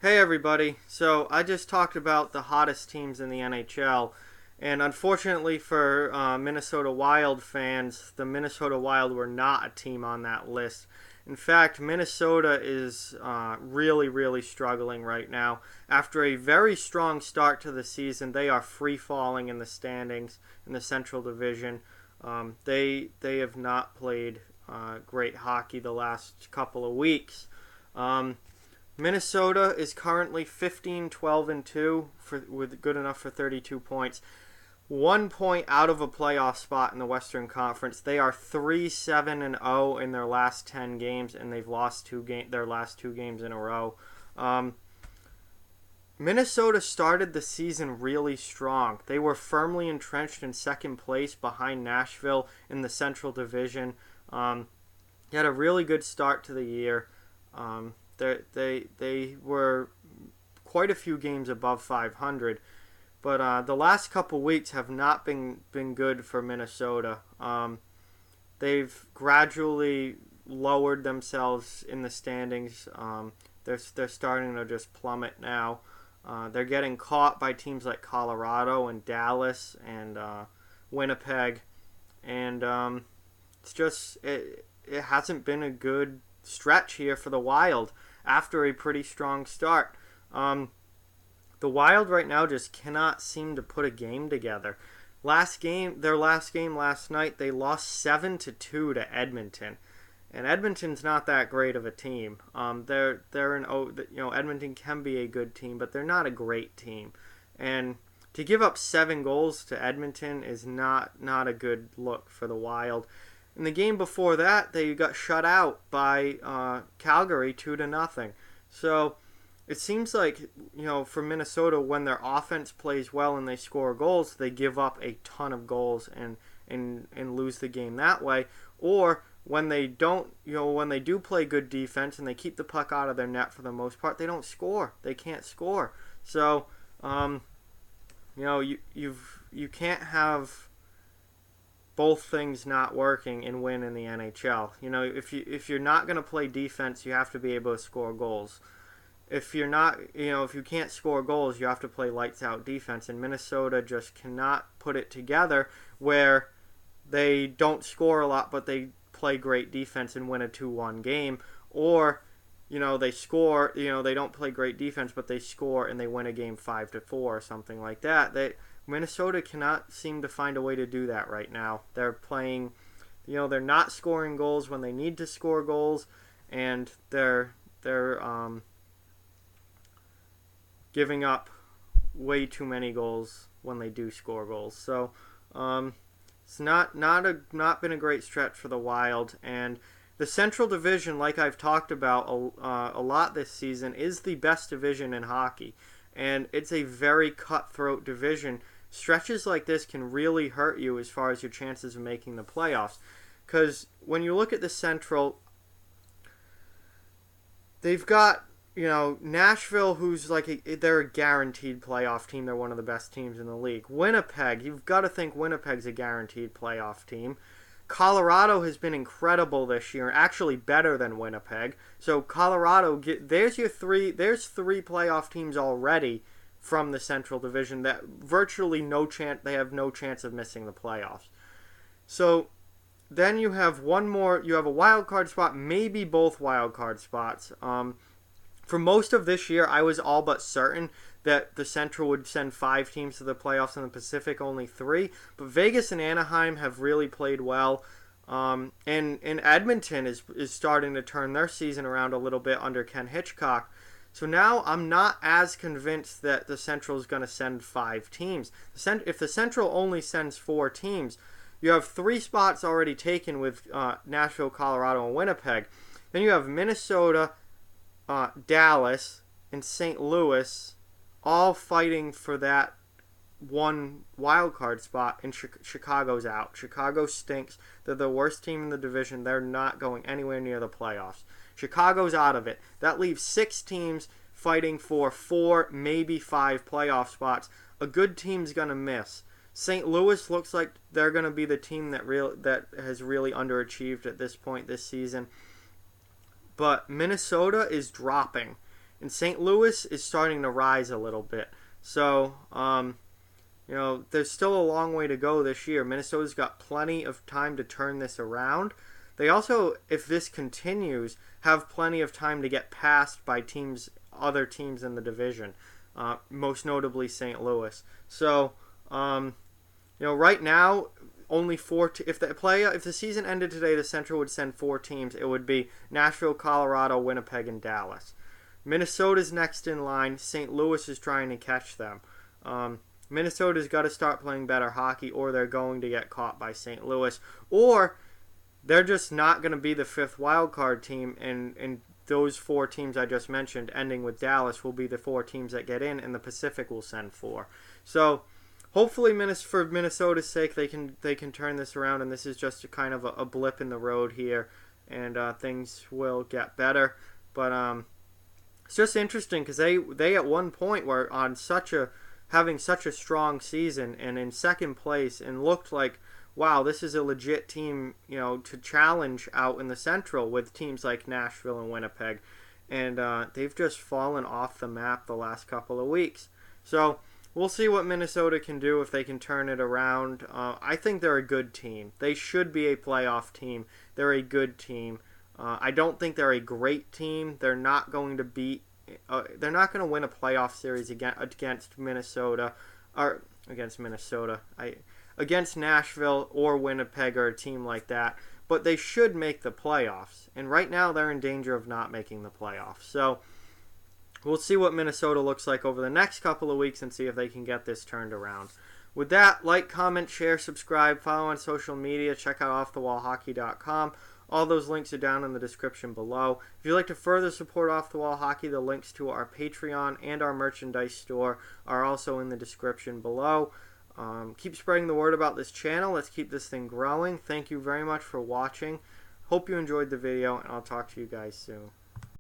Hey everybody. So I just talked about the hottest teams in the NHL, and unfortunately for Minnesota Wild fans, the Minnesota Wild were not a team on that list. In fact, Minnesota is really, really struggling right now. After a very strong start to the season, they are free falling in the standings in the Central Division. They have not played great hockey the last couple of weeks. Um, Minnesota is currently 15, 12, and 2 with good enough for 32 points. 1 point out of a playoff spot in the Western Conference. They are 3, 7, and 0 in their last 10 games, and they've lost their last two games in a row. Um, Minnesota started the season really strong. They were firmly entrenched in second place behind Nashville in the Central Division. They had a really good start to the year. They were quite a few games above 500, but the last couple weeks have not been good for Minnesota. They've gradually lowered themselves in the standings. They're starting to just plummet now. They're getting caught by teams like Colorado and Dallas and Winnipeg, and it hasn't been a good stretch here for the Wild after a pretty strong start. The Wild right now just cannot seem to put a game together. Their last game last night, they lost 7-2 to Edmonton, and Edmonton's not that great of a team. Edmonton can be a good team, but they're not a great team, and to give up 7 goals to Edmonton is not a good look for the Wild. In the game before that, they got shut out by Calgary 2-0. So it seems like, for Minnesota, when their offense plays well and they score goals, they give up a ton of goals and lose the game that way. Or when they don't, when they do play good defense and they keep the puck out of their net for the most part, they don't score. They can't score. So, you can't have both things not working and win in the NHL. If you're not going to play defense, you have to be able to score goals. If you can't score goals, you have to play lights out defense, and Minnesota just cannot put it together where they don't score a lot but they play great defense and win a 2-1 game, or they score, they don't play great defense but they score and they win a game 5-4 or something like that. Minnesota cannot seem to find a way to do that right now. They're playing, they're not scoring goals when they need to score goals, and they're giving up way too many goals when they do score goals. So it's not been a great stretch for the Wild, and the Central Division, like I've talked about a lot this season, is the best division in hockey, and it's a very cutthroat division. Stretches like this can really hurt you as far as your chances of making the playoffs. Because when you look at the Central, they've got, Nashville, who's they're a guaranteed playoff team. They're one of the best teams in the league. Winnipeg, you've got to think Winnipeg's a guaranteed playoff team. Colorado has been incredible this year, actually better than Winnipeg. So Colorado, there's three playoff teams already from the Central Division that they have no chance of missing the playoffs. So then you have a wild card spot, maybe both wild card spots. For most of this year, I was all but certain that the Central would send 5 teams to the playoffs, and the Pacific only 3. But Vegas and Anaheim have really played well. And Edmonton is starting to turn their season around a little bit under Ken Hitchcock. So now I'm not as convinced that the Central is going to send 5 teams. If the Central only sends 4 teams, you have 3 spots already taken with Nashville, Colorado, and Winnipeg. Then you have Minnesota, Dallas, and St. Louis all fighting for that one wild card spot, and Chicago's out. Chicago stinks. They're the worst team in the division. They're not going anywhere near the playoffs. Chicago's out of it. That leaves 6 teams fighting for 4, maybe 5 playoff spots. A good team's going to miss. St. Louis looks like they're going to be the team that has really underachieved at this point this season. But Minnesota is dropping. and St. Louis is starting to rise a little bit. So, there's still a long way to go this year. Minnesota's got plenty of time to turn this around. They also, if this continues, have plenty of time to get passed by other teams in the division, most notably St. Louis. So, right now, only four. If the season ended today, the Central would send 4 teams. It would be Nashville, Colorado, Winnipeg, and Dallas. Minnesota's next in line. St. Louis is trying to catch them. Minnesota's got to start playing better hockey, or they're going to get caught by St. Louis, or they're just not going to be the 5th wild card team, and those 4 teams I just mentioned, ending with Dallas, will be the 4 teams that get in, and the Pacific will send 4. So hopefully, for Minnesota's sake, they can turn this around, and this is just a kind of a blip in the road here, and things will get better. But it's just interesting because they at one point were on having such a strong season and in second place, and looked like, wow, this is a legit team, to challenge out in the Central with teams like Nashville and Winnipeg. And they've just fallen off the map the last couple of weeks. So we'll see what Minnesota can do if they can turn it around. I think they're a good team. They should be a playoff team. They're a good team. I don't think they're a great team. They're not going to beat. They're not going to win a playoff series against Minnesota, or against Minnesota. Against Nashville or Winnipeg or a team like that. But they should make the playoffs. And right now they're in danger of not making the playoffs. So we'll see what Minnesota looks like over the next couple of weeks and see if they can get this turned around. With that, like, comment, share, subscribe, follow on social media, check out offthewallhockey.com. All those links are down in the description below. If you'd like to further support Off the Wall Hockey, the links to our Patreon and our merchandise store are also in the description below. Keep spreading the word about this channel. Let's keep this thing growing. Thank you very much for watching. Hope you enjoyed the video, and I'll talk to you guys soon.